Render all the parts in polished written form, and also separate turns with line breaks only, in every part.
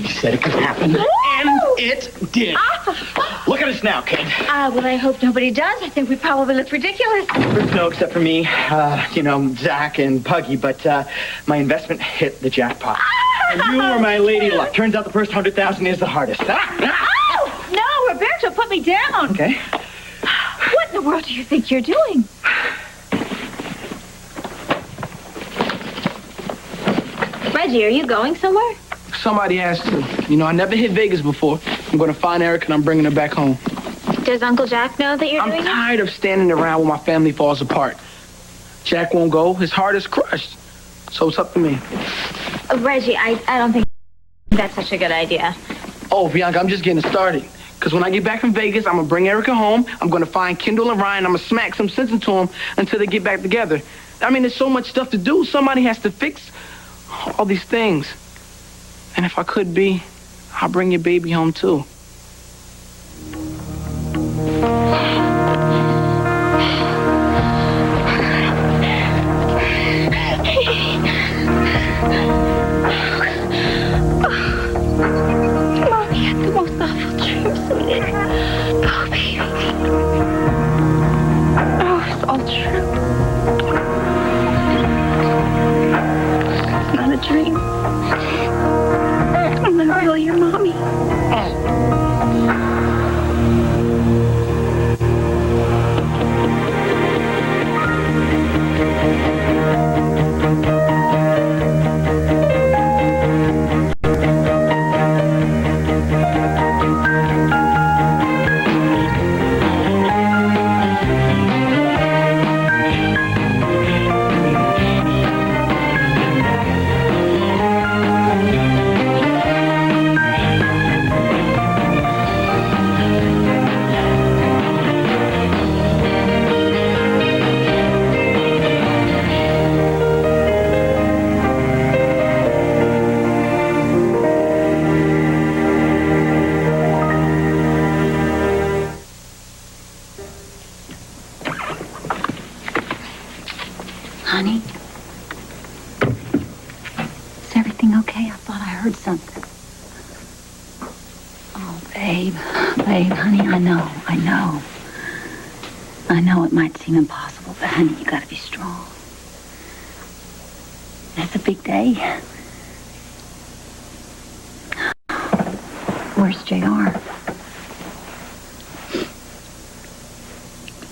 She said it could happen, and it did. Look at us now, kid.
Well, I hope nobody does. I think we probably look ridiculous.
No, except for me, Zach and Puggy, but my investment hit the jackpot. And you were my lady luck. Turns out the first 100,000 is the hardest.
Oh, no, Roberto, put me down.
Okay.
What in the world do you think you're doing? Reggie, are you going somewhere?
Somebody has to. I never hit Vegas before. I'm going to find Eric and I'm bringing her back home.
Does Uncle Jack know that you're doing it?
I'm tired of standing around while my family falls apart. Jack won't go. His heart is crushed. So it's up to me.
Reggie, I don't think that's such a good idea.
Oh, Bianca, I'm just getting started. Because when I get back from Vegas, I'm going to bring Erica home. I'm going to find Kendall and Ryan. I'm going to smack some sense into them until they get back together. I mean, there's so much stuff to do. Somebody has to fix all these things. And if I could be, I'll bring your baby home, too.
Mommy had the most awful dream, sweetie. Oh, baby. Oh, it's all true. It's not a dream. I'm not really your mommy.
Honey? Is everything okay? I thought I heard something. Oh, babe. Babe, honey, I know. I know it might seem impossible, but honey, you gotta be strong. It's a big day. Where's JR?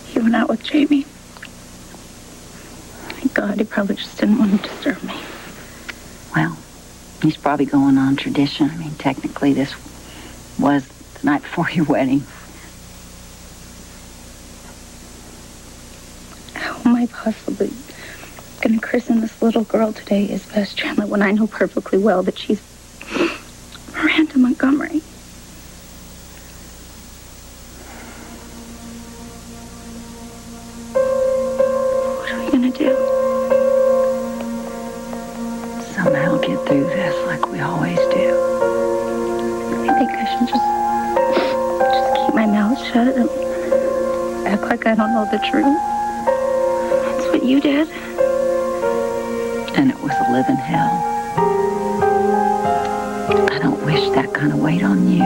He went out with Jamie. Thank God, he probably just didn't want to disturb me.
Well, he's probably going on tradition. I mean, technically, this was the night before your wedding.
How am I possibly going to christen this little girl today as Bess Chandler when I know perfectly well that she's Miranda Montgomery? What are we going to do?
Somehow get through this like we always do.
I think I should just keep my mouth shut and act like I don't know the truth. That's what you did.
And it was a living hell. I don't wish that kind of weight on you.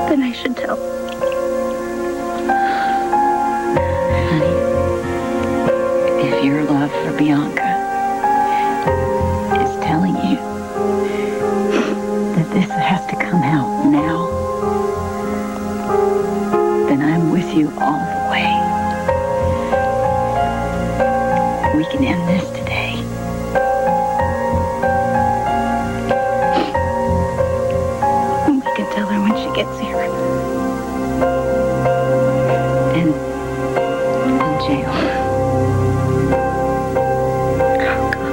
Then I should tell.
Honey, if your love for Bianca is telling you that this has to come out now, then I'm with you all the way. We can end this today.
We can tell her when she gets here.
And JR.
Oh, God.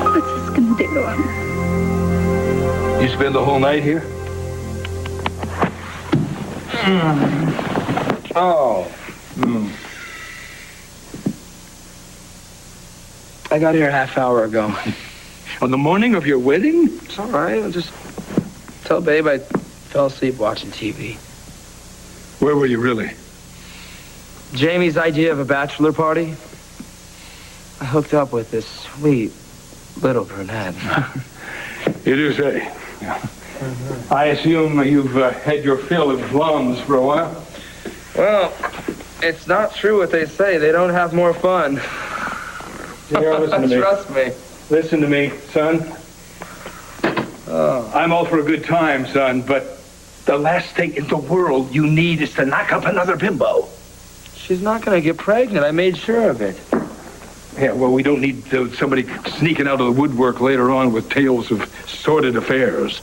What's this gonna do to him?
You spend the whole night here? Oh.
I got here a half hour ago.
On the morning of your wedding?
It's all right. I'll just tell Babe I fell asleep watching TV.
Where were you really?
Jamie's idea of a bachelor party. I hooked up with this sweet little brunette.
You do say. Yeah. I assume you've had your fill of blondes for a while?
Well, it's not true what they say. They don't have more fun.
Here, listen to me.
Trust me.
Listen to me, son. I'm all for a good time, son, but the last thing in the world you need is to knock up another bimbo.
She's not going to get pregnant. I made sure of it.
Yeah, well, we don't need somebody sneaking out of the woodwork later on with tales of sordid affairs.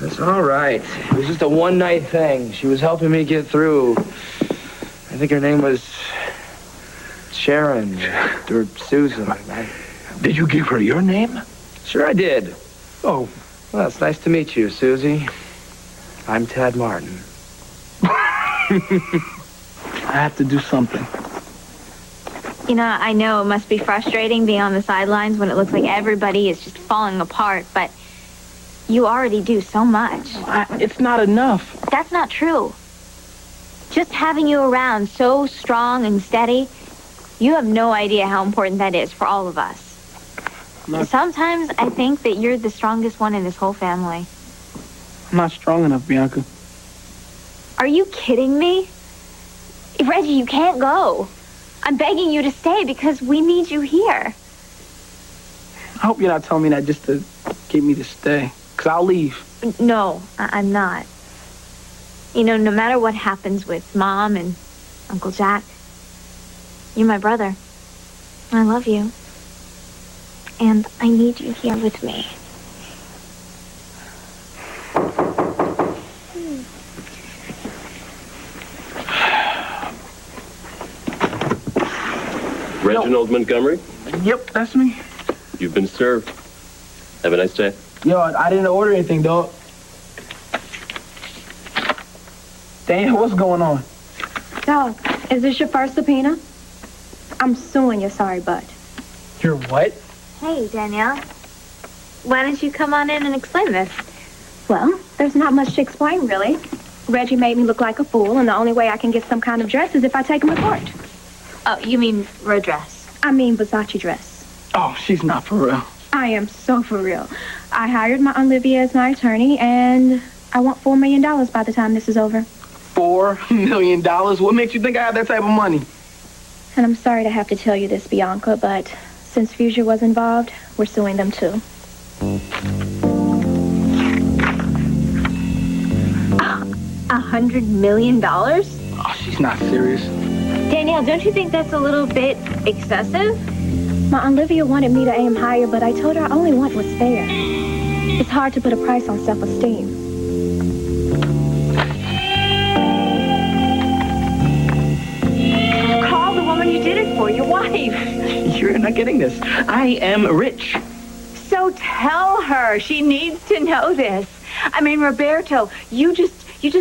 It's all right. It was just a one-night thing. She was helping me get through. I think her name was Sharon or Susan.
Did you give her your name?
Sure I did.
Oh.
Well, it's nice to meet you, Susie. I'm Tad Martin. I have to do something.
You know, I know it must be frustrating being on the sidelines when it looks like everybody is just falling apart, but you already do so much.
It's not enough.
That's not true. Just having you around so strong and steady, you have no idea how important that is for all of us. Sometimes I think that you're the strongest one in this whole family.
I'm not strong enough, Bianca.
Are you kidding me? Reggie, you can't go. I'm begging you to stay because we need you here.
I hope you're not telling me that just to get me to stay, because I'll leave.
No, I'm not. You know, no matter what happens with Mom and Uncle Jack, you're my brother. I love you. And I need you here with me.
Reginald Montgomery?
Yep, that's me.
You've been served. Have a nice day.
Yo, I didn't order anything, dog. Daniel, what's going on?
So, is this your first subpoena? I'm suing your sorry butt.
You're what?
Hey, Danielle. Why don't you come on in and explain this?
Well, there's not much to explain, really. Reggie made me look like a fool, and the only way I can get some kind of dress is if I take him to court.
Oh, you mean redress?
I mean Versace dress.
Oh, she's not for real.
I am so for real. I hired my Olivia as my attorney, and I want $4 million by the time this is over.
$4 million? What makes you think I have that type of money?
And I'm sorry to have to tell you this, Bianca, but since Fuchsia was involved, we're suing them too.
$100 million?
Oh, she's not serious.
Danielle, don't you think that's a little bit excessive?
My Olivia wanted me to aim higher, but I told her I only want what's fair. It's hard to put a price on self-esteem.
Call the woman you did it for, your wife.
You're not getting this. I am rich.
So tell her. She needs to know this. I mean, Roberto, you just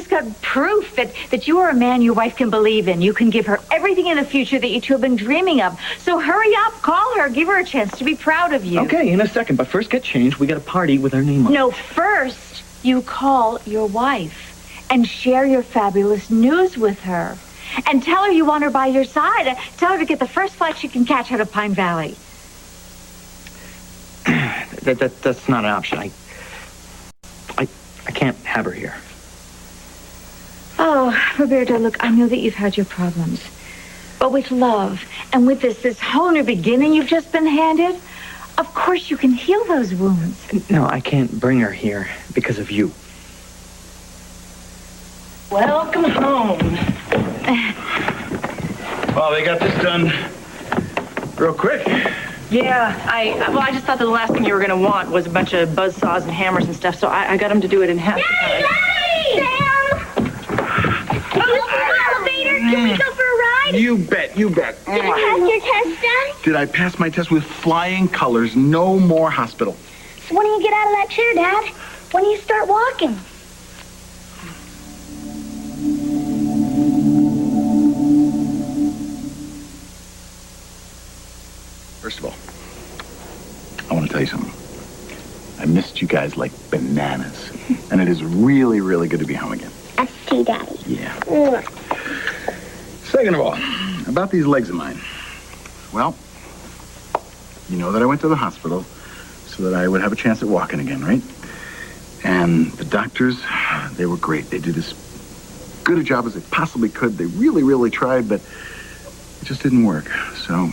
got proof that you are a man your wife can believe in. You can give her everything in the future that you two have been dreaming of. So hurry up, call her, give her a chance to be proud of you.
Okay, in a second, but first get changed. We got a party with our name on it.
No, first you call your wife and share your fabulous news with her. And tell her you want her by your side. Tell her to get the first flight she can catch out of Pine Valley.
That's not an option. I can't have her here.
Oh, Roberto, look, I know that you've had your problems. But with love and with this whole new beginning you've just been handed, of course you can heal those wounds.
No, I can't bring her here because of you.
Welcome home.
Well, they got this done real quick.
Yeah, I just thought that the last thing you were going to want was a bunch of buzzsaws and hammers and stuff, so I got him to do it in half the time.
Sam! Elevator, can we go for a ride?
You bet.
Did you pass your test done?
Did I pass my test with flying colors? No more hospital.
So when do you get out of that chair, Dad? When do you start walking?
First of all, I want to tell you something. I missed you guys like bananas. And it is really, really good to be home again.
to you, Daddy.
Yeah.
Mwah.
Second of all, about these legs of mine. Well, you know that I went to the hospital so that I would have a chance at walking again, right? And the doctors, they were great. They did as good a job as they possibly could. They really, really tried, but it just didn't work. So,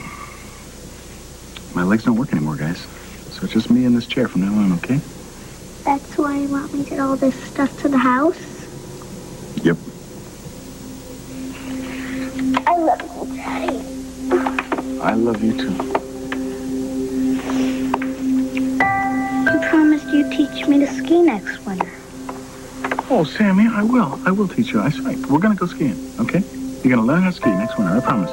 my legs don't work anymore, guys. So it's just me in this chair from now on, okay?
That's why you want me to get all this stuff to the house?
Yep.
I love you, Daddy.
I love you, too.
You promised you'd teach me to ski next winter.
Oh, Sammy, I will. I will teach you. That's right. We're going to go skiing, okay? You're going to learn how to ski next winter, I promise.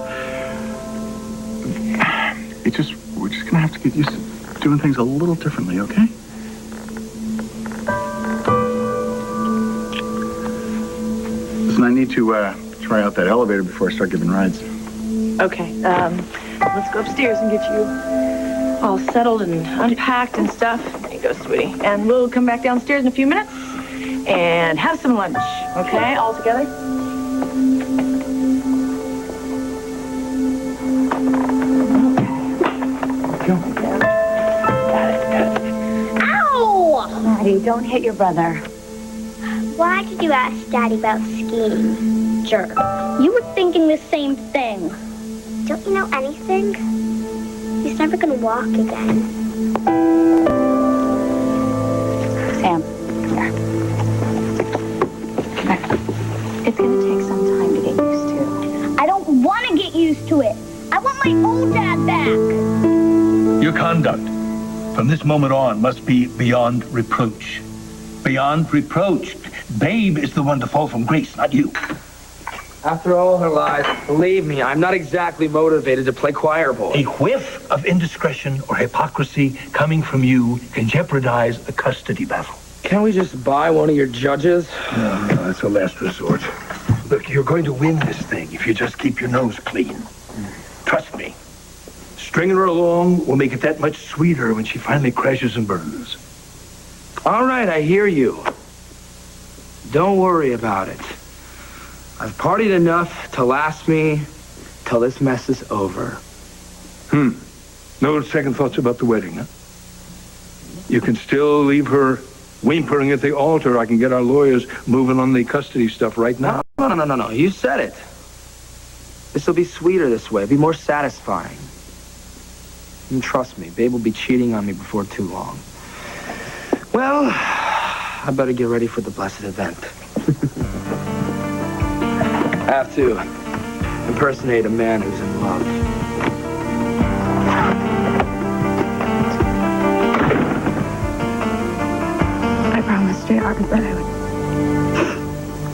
We're just going to have to get used to doing things a little differently, okay? Listen, I need to try out that elevator before I start giving rides.
Okay, let's go upstairs and get you all settled and unpacked and stuff. There you go, sweetie. And we'll come back downstairs in a few minutes and have some lunch, okay? All together?
Ow!
Daddy, don't hit your brother.
Why did you ask Daddy about skiing? Jerk. You were thinking the same thing. Don't you know anything? He's never gonna walk again.
Sam, here. Come back. It's gonna take some time to get used to.
I don't want to get used to it. I want my old dad back.
Your conduct from this moment on must be beyond reproach. Beyond reproach. Babe is the one to fall from grace, not you.
After all her life, believe me, I'm not exactly motivated to play choir boy.
A whiff of indiscretion or hypocrisy coming from you can jeopardize the custody battle.
Can't we just buy one of your judges?
No, that's a last resort. Look, you're going to win this thing if you just keep your nose clean. Trust me. Stringing her along will make it that much sweeter when she finally crashes and burns.
All right, I hear you. Don't worry about it. I've partied enough to last me till this mess is over.
No second thoughts about the wedding, huh? You can still leave her whimpering at the altar. I can get our lawyers moving on the custody stuff right now.
No. You said it. This will be sweeter this way. It'll be more satisfying. And trust me, Babe will be cheating on me before too long. Well, I better get ready for the blessed event. I have to impersonate a man who's in love.
I promised JR that I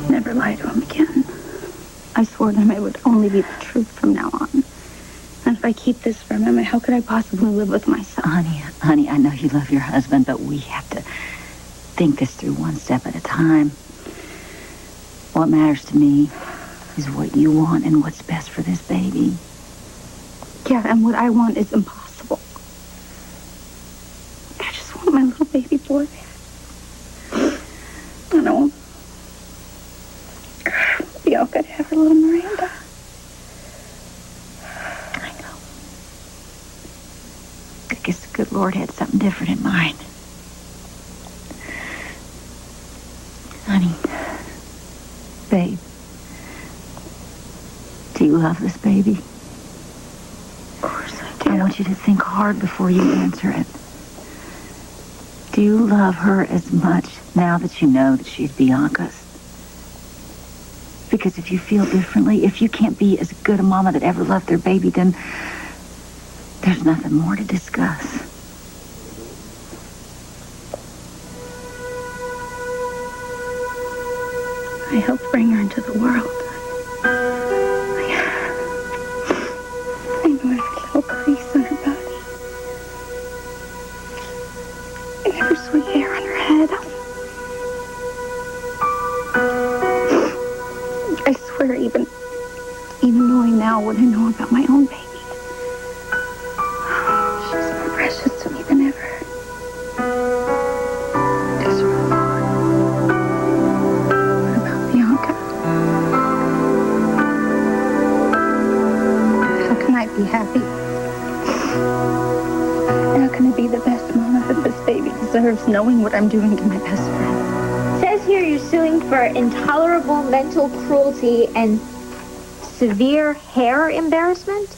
would never lie to him again. I swore to him it would only be the truth from now on. And if I keep this from him, how could I possibly live with myself?
Honey, I know you love your husband, but we have to think this through one step at a time. What matters to me is what you want and what's best for this baby.
Yeah, and what I want is impossible. I just want my little baby boy. I know. Bianca to have her little Miranda.
I know. I guess the good Lord had something different in mind. Honey, babe, do you love this baby?
Of course I do.
I want you to think hard before you answer it. Do you love her as much now that you know that she's Bianca's? Because if you feel differently, if you can't be as good a mama that ever loved their baby, then there's nothing more to discuss.
I helped bring her into the world. I know every little crease on her body. And every sweet hair on her head. I swear, even knowing now what I know about my own baby, she's more precious to me than ever. Just what about Bianca? happy. How can I be the best mama that this baby deserves, knowing what I'm doing to my best friend?
Says here you're suing for intolerable mental cruelty and severe hair embarrassment?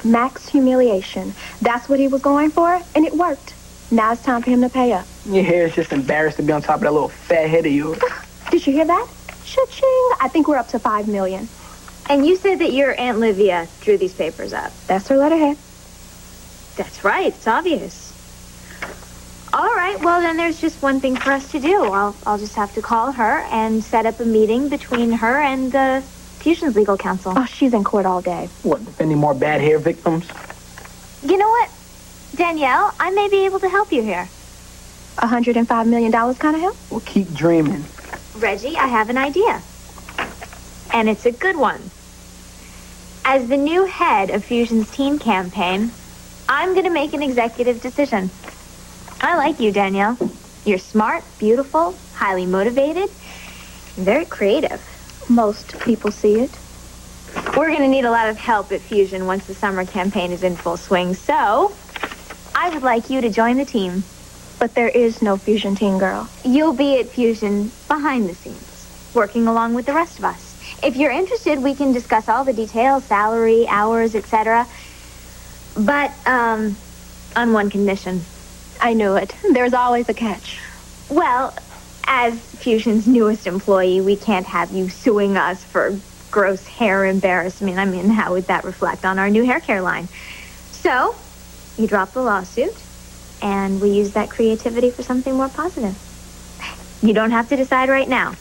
Max humiliation. That's what he was going for, and it worked. Now it's time for him to pay up.
Your hair is just embarrassed to be on top of that little fat head of yours.
Did you hear that? Cha-ching. I think we're up to $5 million.
And you said that your Aunt Livia drew these papers up.
That's her letterhead.
That's right. It's obvious. All right. Well, then there's just one thing for us to do. I'll just have to call her and set up a meeting between her and Fusion's legal counsel.
Oh, she's in court all day.
What, defending more bad hair victims?
You know what, Danielle? I may be able to help you here.
$105 million kind of help?
Well, keep dreaming.
Reggie, I have an idea. And it's a good one. As the new head of Fusion's teen campaign, I'm going to make an executive decision. I like you, Danielle. You're smart, beautiful, highly motivated, and very creative.
Most people see it.
We're going to need a lot of help at Fusion once the summer campaign is in full swing, so I would like you to join the team.
But there is no Fusion teen girl.
You'll be at Fusion behind the scenes, working along with the rest of us. If you're interested, we can discuss all the details, salary, hours, etc. But, on one condition.
I knew it. There's always a catch.
Well, as Fusion's newest employee, we can't have you suing us for gross hair embarrassment. I mean, how would that reflect on our new hair care line? So, you drop the lawsuit, and we use that creativity for something more positive. You don't have to decide right now.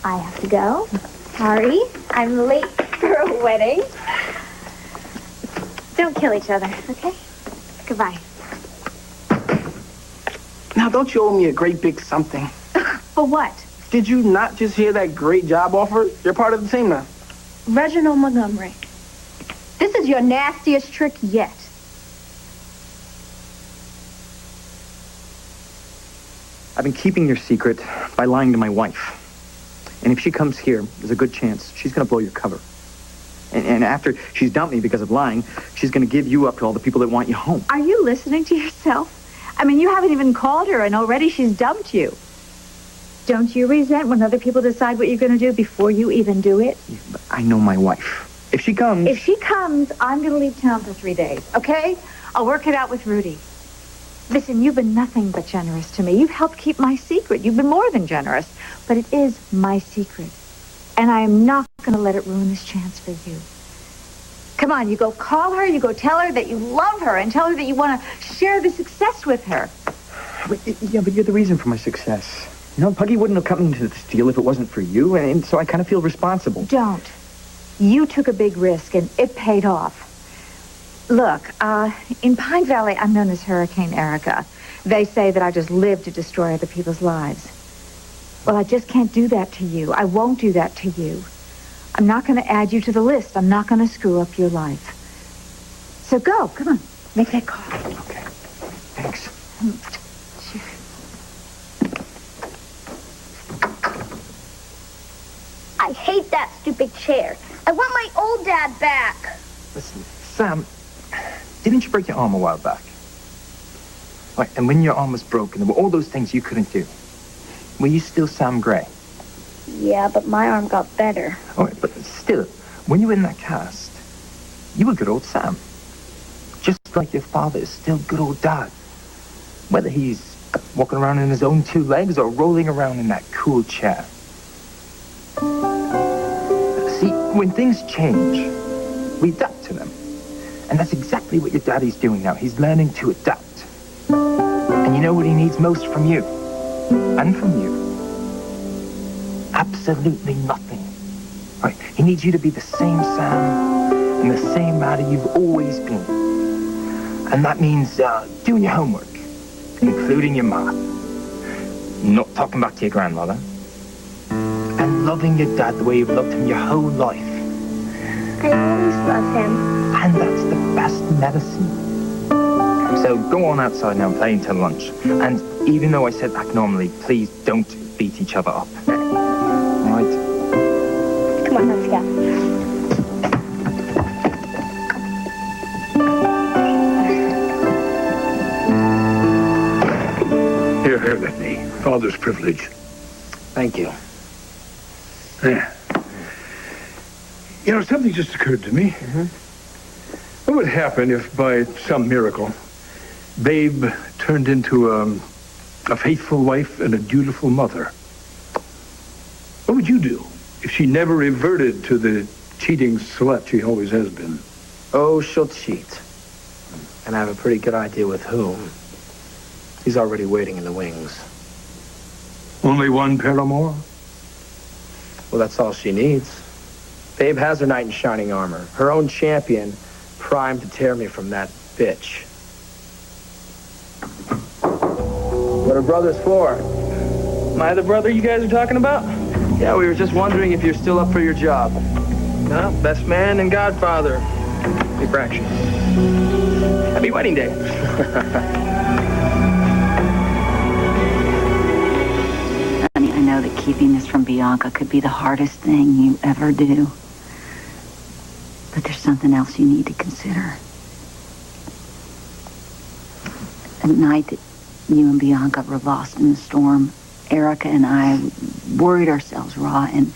I have to go. Sorry, I'm late for a wedding. Don't kill each other, okay? Goodbye.
Now, don't you owe me a great big something?
For what?
Did you not just hear that great job offer? You're part of the team now.
Reginald Montgomery. This is your nastiest trick yet.
I've been keeping your secret by lying to my wife. And if she comes here, there's a good chance she's going to blow your cover. And after she's dumped me because of lying, she's going to give you up to all the people that want you home.
Are you listening to yourself? I mean, you haven't even called her, and already she's dumped you. Don't you resent when other people decide what you're going to do before you even do it?
Yeah, but I know my wife. If she comes...
If she comes, I'm going to leave town for 3 days, okay? I'll work it out with Rudy. Listen, you've been nothing but generous to me. You've helped keep my secret. You've been more than generous. But it is my secret. And I am not going to let it ruin this chance for you. Come on, you go call her, you go tell her that you love her, and tell her that you want to share the success with her.
Yeah, but you're the reason for my success. You know, Puggy wouldn't have come into this deal if it wasn't for you, and so I kind of feel responsible.
Don't. You took a big risk, and it paid off. Look, in Pine Valley, I'm known as Hurricane Erica. They say that I just live to destroy other people's lives. Well, I just can't do that to you. I won't do that to you. I'm not going to add you to the list. I'm not going to screw up your life. So go, come on, make that call.
Okay, thanks.
I hate that stupid chair. I want my old dad back.
Listen, Sam, didn't you break your arm a while back? Right, and when your arm was broken, there were all those things you couldn't do. Were you still Sam Gray?
Yeah, but my arm got better.
All right, but still, when you were in that cast, you were good old Sam. Just like your father is still good old Dad. Whether he's walking around in his own 2 legs or rolling around in that cool chair. See, when things change, we adapt to them. And that's exactly what your daddy's doing now. He's learning to adapt. And you know what he needs most from you? And from you? Absolutely nothing. Right? He needs you to be the same Sam and the same Maddie you've always been. And that means doing your homework, including your math. Not talking back to your grandmother. And loving your dad the way you've loved him your whole life.
I always love him.
And that's the best medicine. So go on outside now and play until lunch. And even though I said act normally, please don't beat each other up. All right?
Come on, let's go.
Bear that knee. Father's privilege.
Thank you.
Yeah. You know, something just occurred to me. What would happen if, by some miracle, Babe turned into a faithful wife and a dutiful mother? What would you do if she never reverted to the cheating slut she always has been?
Oh, she'll cheat. And I have a pretty good idea with whom. He's already waiting in the wings.
Only one paramour?
Well, that's all she needs. Babe has her knight in shining armor. Her own champion, primed to tear me from that bitch. What are brothers for?
Am I the brother you guys are talking about?
Yeah, we were just wondering if you're still up for your job.
No, best man and godfather.
Hey, fraction.
Happy wedding day.
Honey, I know that keeping this from Bianca could be the hardest thing you ever do. But there's something else you need to consider. At night that you and Bianca were lost in the storm, Erica and I worried ourselves raw, and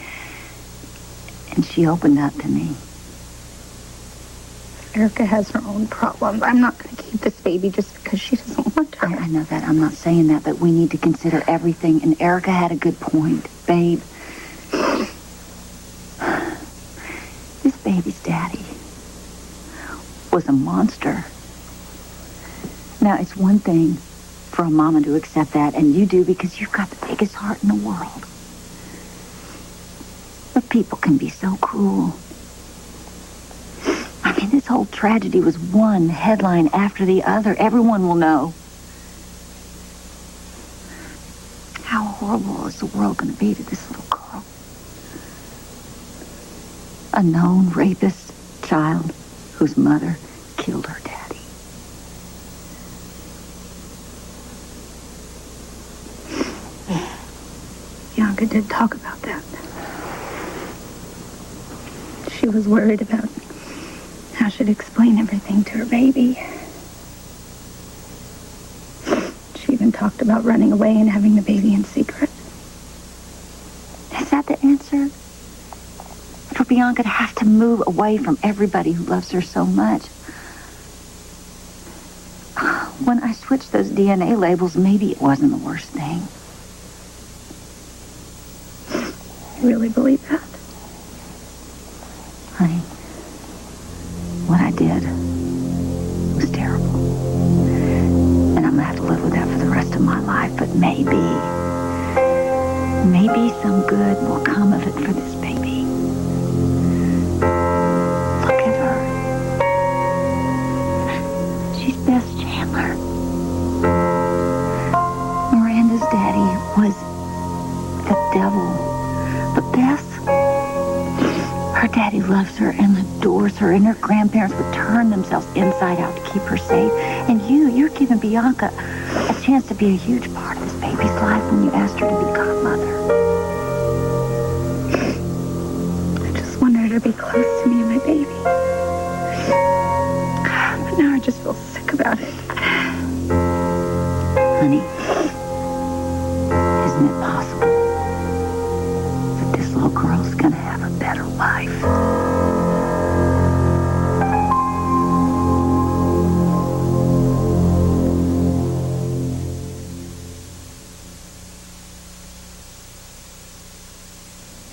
she opened up to me.
Erica has her own problems. I'm not going to keep this baby just because she doesn't want her.
I know that. I'm not saying that, but we need to consider everything, and Erica had a good point. Babe, this baby's daddy was a monster. Now, it's one thing for a mama to accept that, and you do because you've got the biggest heart in the world. But people can be so cruel. I mean, this whole tragedy was one headline after the other. Everyone will know. How horrible is the world going to be to this little girl? A known rapist child whose mother killed her daddy.
Bianca did talk about that. She was worried about how she'd explain everything to her baby. She even talked about running away and having the baby in secret.
Is that the answer? For Bianca to have to move away from everybody who loves her so much. When I switched those DNA labels, maybe it wasn't the worst thing.
You really believe that?
Honey, what I did was terrible. And I'm going to have to live with that for the rest of my life. But maybe some good will come of it for this baby. Look at her. She's Bess Chandler. Miranda's daddy was the devil. But Bess, her daddy loves her and adores her, and her grandparents would turn themselves inside out to keep her safe. And you're giving Bianca a chance to be a huge part of this baby's life when you asked her to be godmother.
I just wanted her to be close to me and my baby. But now I just feel sick about it.
Honey, isn't it possible that this little girl's gonna have a better life?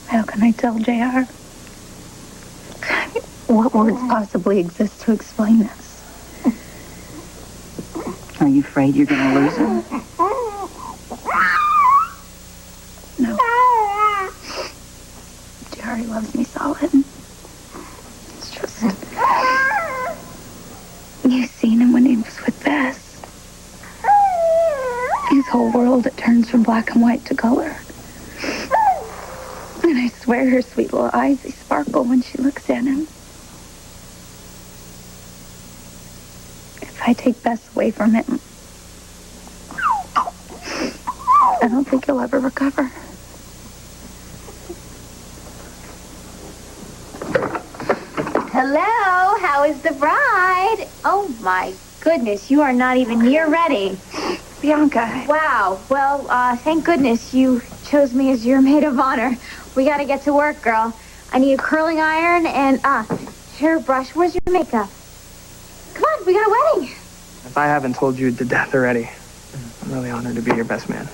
How can I tell JR? What words possibly exist to explain this?
Are you afraid you're gonna lose her?
No. JR loves me solid. It's just... You've seen him when he was with Bess. His whole world, it turns from black and white to color. And I swear her sweet little eyes, they sparkle when she looks at him. If I take Bess away from him, I don't think he'll ever recover.
Hello, how is the bride? Oh my goodness, you are not even near ready.
Bianca.
Wow. Well, thank goodness you chose me as your maid of honor. We gotta get to work, girl. I need a curling iron and, hairbrush. Where's your makeup? Come on, we got a wedding.
If I haven't told you to death already, I'm really honored to be your best man.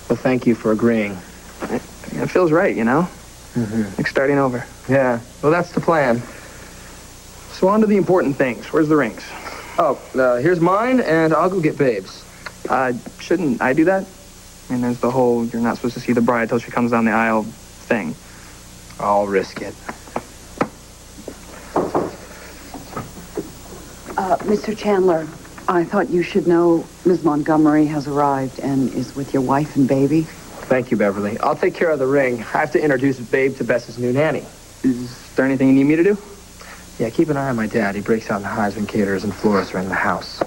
Well, thank you for agreeing.
It feels right, you know? Like starting over.
Yeah, well, that's the plan.
So on to the important things. Where's the rings?
Oh, here's mine, and I'll go get Babe's.
Shouldn't I do that? I mean, there's the whole you're not supposed to see the bride till she comes down the aisle thing.
I'll risk it.
Mr. Chandler, I thought you should know Ms. Montgomery has arrived and is with your wife and baby.
Thank you, Beverly. I'll take care of the ring. I have to introduce Babe to Bess's new nanny.
Is there anything you need me to do?
Yeah, keep an eye on my dad. He breaks out in the Heisman caterers and florists around the house.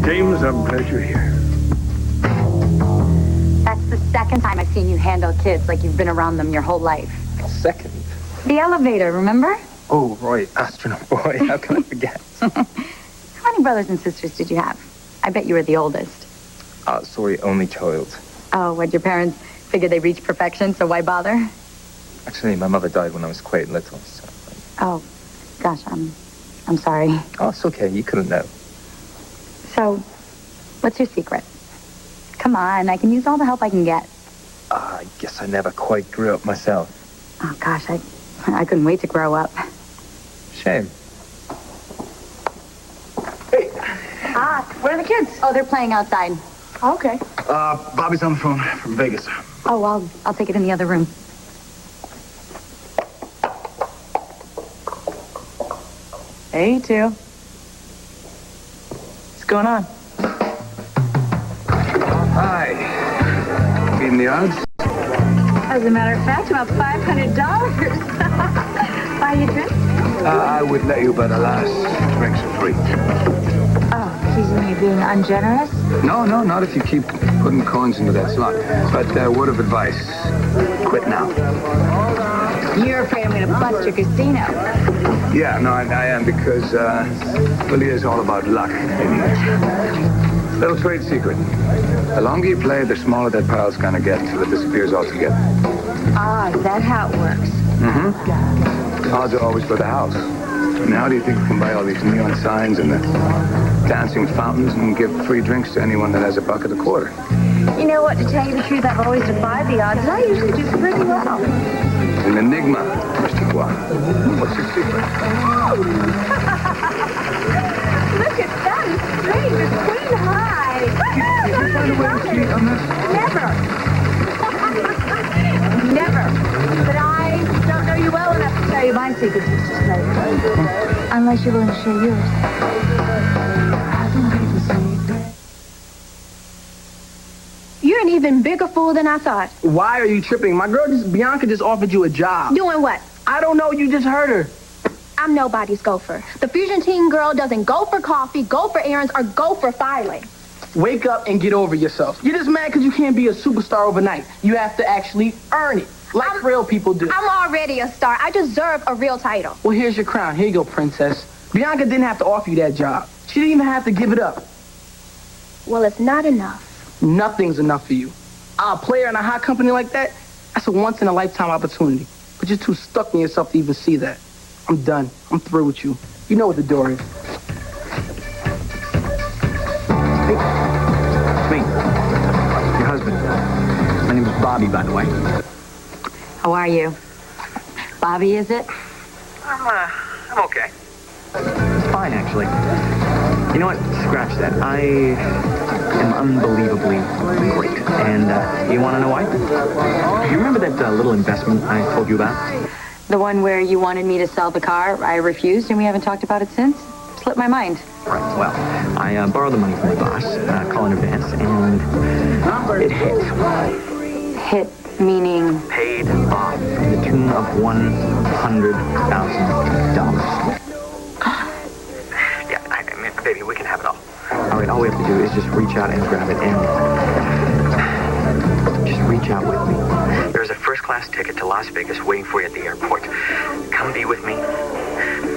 James, I'm glad you're here.
That's the second time I've seen you handle kids like you've been around them your whole life.
Second?
The elevator, remember?
Oh, right. Astronaut boy. How can I forget?
How many brothers and sisters did you have? I bet you were the oldest.
Sorry, only child.
Oh, what, your parents figured they reached perfection, so why bother?
Actually, my mother died when I was quite little, so...
Oh, gosh, I'm sorry.
Oh, it's okay. You couldn't know.
So, what's your secret? Come on, I can use all the help I can get.
I guess I never quite grew up myself.
Oh, gosh, I couldn't wait to grow up.
Shame.
Where are the kids? Oh, they're playing outside.
Okay.
Bobby's on the phone from Vegas.
Oh, I'll take it in the other room.
Hey, you two. What's going on?
Hi. Beating the odds?
As a matter of fact, about $500. Buy you a drink?
I would let you, but alas, drinks are free.
Oh, accusing me of being ungenerous?
No, not if you keep putting coins into that slot. But word of advice, quit now.
You're afraid I'm going to bust your casino.
Yeah, no, I am because Willie is all about luck. Little trade secret. The longer you play, the smaller that pile's gonna get until it disappears altogether.
Ah, is that how it works?
Mm-hmm. Odds are always for the house. And how do you think you can buy all these neon signs and the dancing fountains and give free drinks to anyone that has a buck and a quarter?
You know what, to tell you the truth, I've always defied the odds, and I usually do pretty well.
An enigma, Mr. Guan. What's your secret?
Look at that, it's strange, it's queen high.
Did you find a way to cheat on this?
Never. Never. But I don't know you well enough to tell you my secrets, Mr. Slater. Unless you're willing to share yours.
You're an even bigger fool than I thought.
Why are you tripping? My girl, Bianca just offered you a job.
Doing what?
I don't know. You just heard her.
I'm nobody's gopher. The Fusion Team girl doesn't go for coffee, go for errands, or go for filing.
Wake up and get over yourself. You're just mad because you can't be a superstar overnight. You have to actually earn it, like real people do.
I'm already a star. I deserve a real title.
Well, here's your crown. Here you go, princess. Bianca didn't have to offer you that job. She didn't even have to give it up.
Well, it's not enough.
Nothing's enough for you. A player in a hot company like that, that's a once-in-a-lifetime opportunity. But you're too stuck in yourself to even see that. I'm done. I'm through with you. You know what the door is.
Hey, it's me. Your husband. My name is Bobby, by the way.
How are you? Bobby, is it?
I'm okay. Fine, actually. You know what? Scratch that. I am unbelievably great. And you want to know why? You remember that little investment I told you about?
The one where you wanted me to sell the car, I refused, and we haven't talked about it since? Slipped my mind.
Right, well, I borrowed the money from my boss, call in advance, and it hit.
Hit meaning?
Paid off to the tune of $100,000. Yeah, I mean, baby, we can have it all. All right, all we have to do is just reach out and grab it, and just reach reach out with me. There's a first-class ticket to Las Vegas waiting for you at the airport. Come be with me.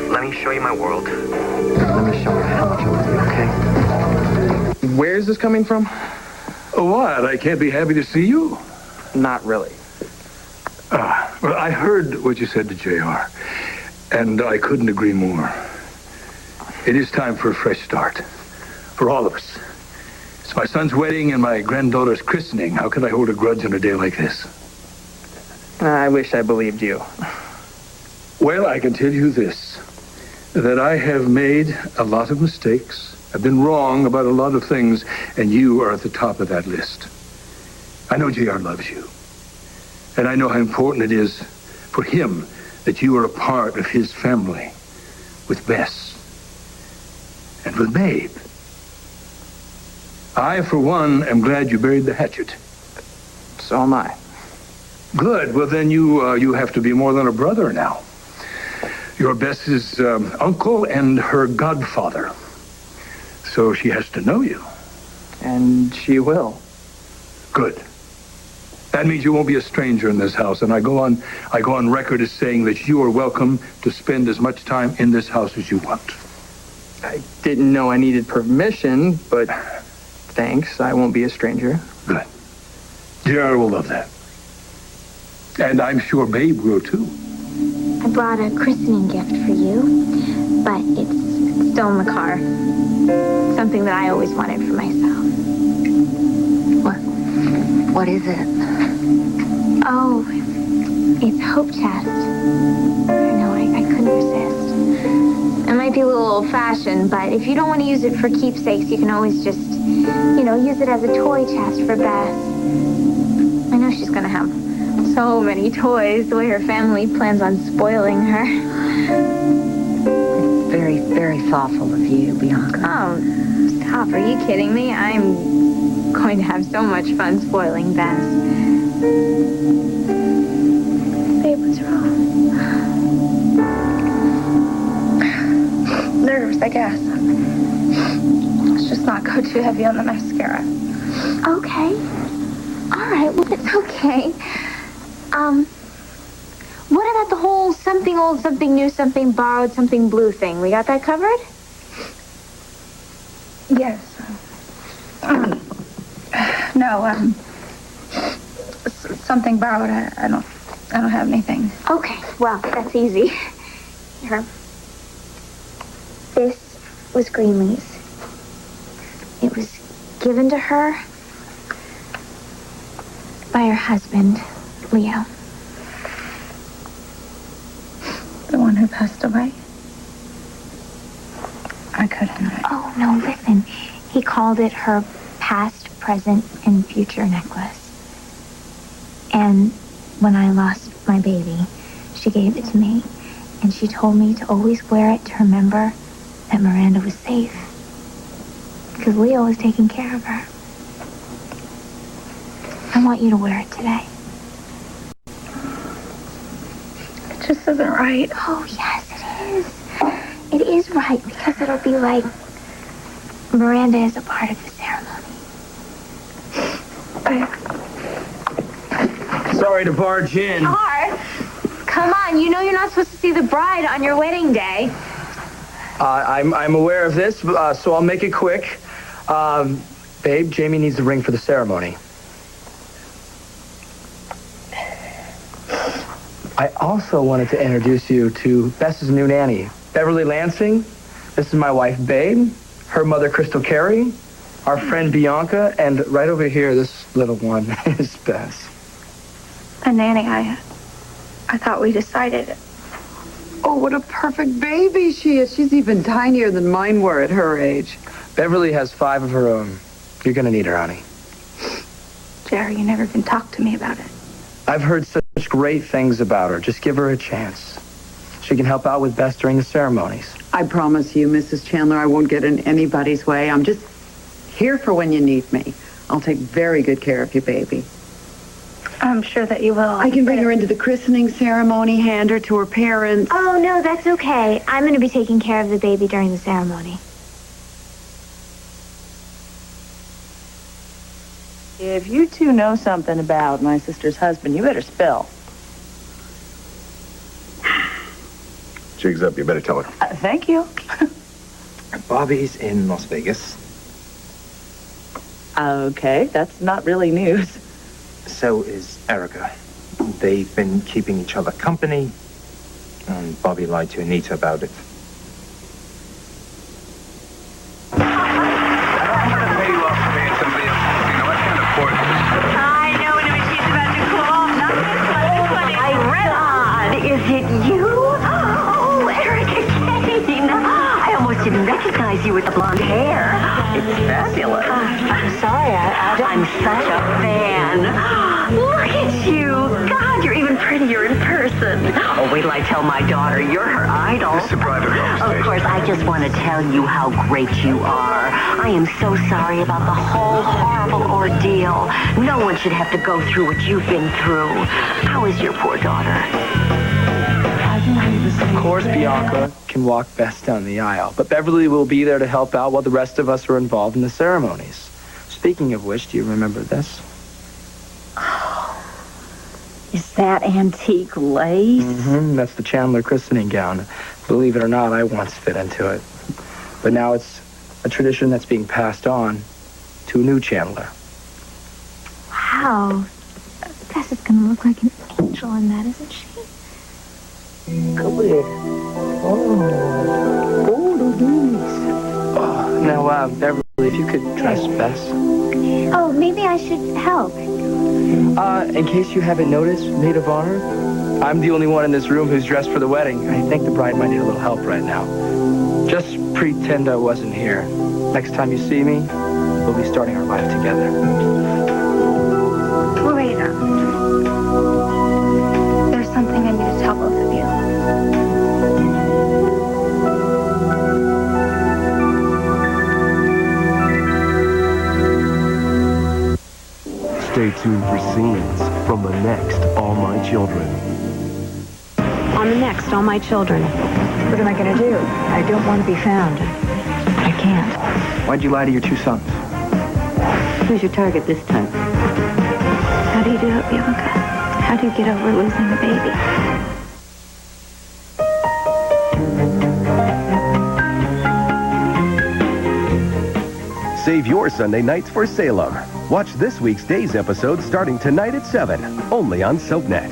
Let me show you my world. Let me show you how much I love you, okay?
Where's this coming from?
What? I can't be happy to see you?
Not really.
Well, I heard what you said to JR, and I couldn't agree more. It is time for a fresh start. For all of us. It's my son's wedding and my granddaughter's christening. How could I hold a grudge on a day like this?
I wish I believed you.
Well, I can tell you this, that I have made a lot of mistakes. I've been wrong about a lot of things, and you are at the top of that list. I know JR loves you, and I know how important it is for him that you are a part of his family with Bess and with Babe. I, for one, am glad you buried the hatchet.
So am I.
Good. Well, then you have to be more than a brother now. You're Bess's uncle and her godfather. So she has to know you.
And she will.
Good. That means you won't be a stranger in this house, and I go on record as saying that you are welcome to spend as much time in this house as you want.
I didn't know I needed permission, but thanks. I won't be a stranger.
Good. JR will love that. And I'm sure Babe will, too.
I brought a christening gift for you, but it's still in the car. Something that I always wanted for myself.
What is it?
Oh, it's Hope Chest. No, I couldn't resist. It might be a little old-fashioned, but if you don't want to use it for keepsakes, you can always just, use it as a toy chest for Beth. I know she's going to have so many toys, the way her family plans on spoiling her.
Very, very thoughtful of you, Bianca.
Oh, stop. Are you kidding me? I'm going to have so much fun spoiling Beth. Babe, what's wrong?
Nerves, I guess. Let's just not go too heavy on the mascara.
Okay. All right, well, it's okay. What about the whole something old, something new, something borrowed, something blue thing? We got that covered?
Yes. No, something borrowed. I don't have anything.
Okay, well, that's easy. Here. This was Greenlee's. It was given to her by her husband, Leo.
The one who passed away? I couldn't.
Oh, no, listen. He called it her past, present, and future necklace. And when I lost my baby, she gave it to me. And she told me to always wear it to remember that Miranda was safe. Because Leo was taking care of her. I want you to wear it today.
It just isn't right.
Oh, yes, it is. It is right, because it'll be like Miranda is a part of the ceremony.
Sorry to barge in.
Art, come on. You know you're not supposed to see the bride on your wedding day.
I'm aware of this, so I'll make it quick. Babe, Jamie needs the ring for the ceremony. I also wanted to introduce you to Bess's new nanny, Beverly Lansing. This is my wife, Babe, her mother, Crystal Carey, our friend, Bianca, and right over here, this little one is Bess.
A nanny, I thought we decided.
Oh, what a perfect baby she is. She's even tinier than mine were at her age.
Beverly has 5 of her own. You're gonna need her, honey.
Jerry, you never even talked to me about it.
I've heard such great things about her. Just give her a chance. She can help out with Bess during the ceremonies.
I promise you, Mrs. Chandler, I won't get in anybody's way. I'm just here for when you need me. I'll take very good care of you, baby.
I'm sure that you will.
I can bring her into the christening ceremony, hand her to her parents.
Oh, no, that's okay. I'm going to be taking care of the baby during the ceremony.
if you two know something about my sister's husband, you better spill.
Jig's up. You better tell her.
Thank you.
Bobby's in Las Vegas.
Okay, that's not really news.
So is Erica. They've been keeping each other company, and Bobby lied to Anita about it.
I know, and she's about to cool off. Not this one. This one is red hot.
Is it you? Oh, Erica Kane. I almost didn't recognize you with the blonde hair. It's fabulous.
I'm sorry,
I'm such a fan. Look at you. God, you're even prettier in person. Oh, wait till I tell my daughter you're her idol.
This is a private conversation.
Of course, I just want to tell you how great you are. I am so sorry about the whole horrible ordeal. No one should have to go through what you've been through. How is your poor daughter?
Of course, Bianca can walk best down the aisle, but Beverly will be there to help out while the rest of us are involved in the ceremonies. Speaking of which, do you remember this?
Is that antique lace?
Mm-hmm. That's the Chandler christening gown. Believe it or not, I once fit into it. But now it's a tradition that's being passed on to a new Chandler.
Wow. Tessa's gonna look like an angel in that, isn't she?
Good. Oh, now, Beverly, if you could dress Bess.
Oh, maybe I should help.
In case you haven't noticed, maid of honor, I'm the only one in this room who's dressed for the wedding. I think the bride might need a little help right now. Just pretend I wasn't here. Next time you see me, we'll be starting our life together.
Wait up. There's something I need to tell both of you.
Stay tuned for scenes from the next All My Children.
On the next All My Children.
What am I going to do? I don't want to be found. I can't.
Why'd you lie to your two sons?
Who's your target this time?
How do you do it, Bianca? How do you get over losing the baby?
Save your Sunday nights for Salem. Watch this week's Days episode starting tonight at 7, only on SoapNet.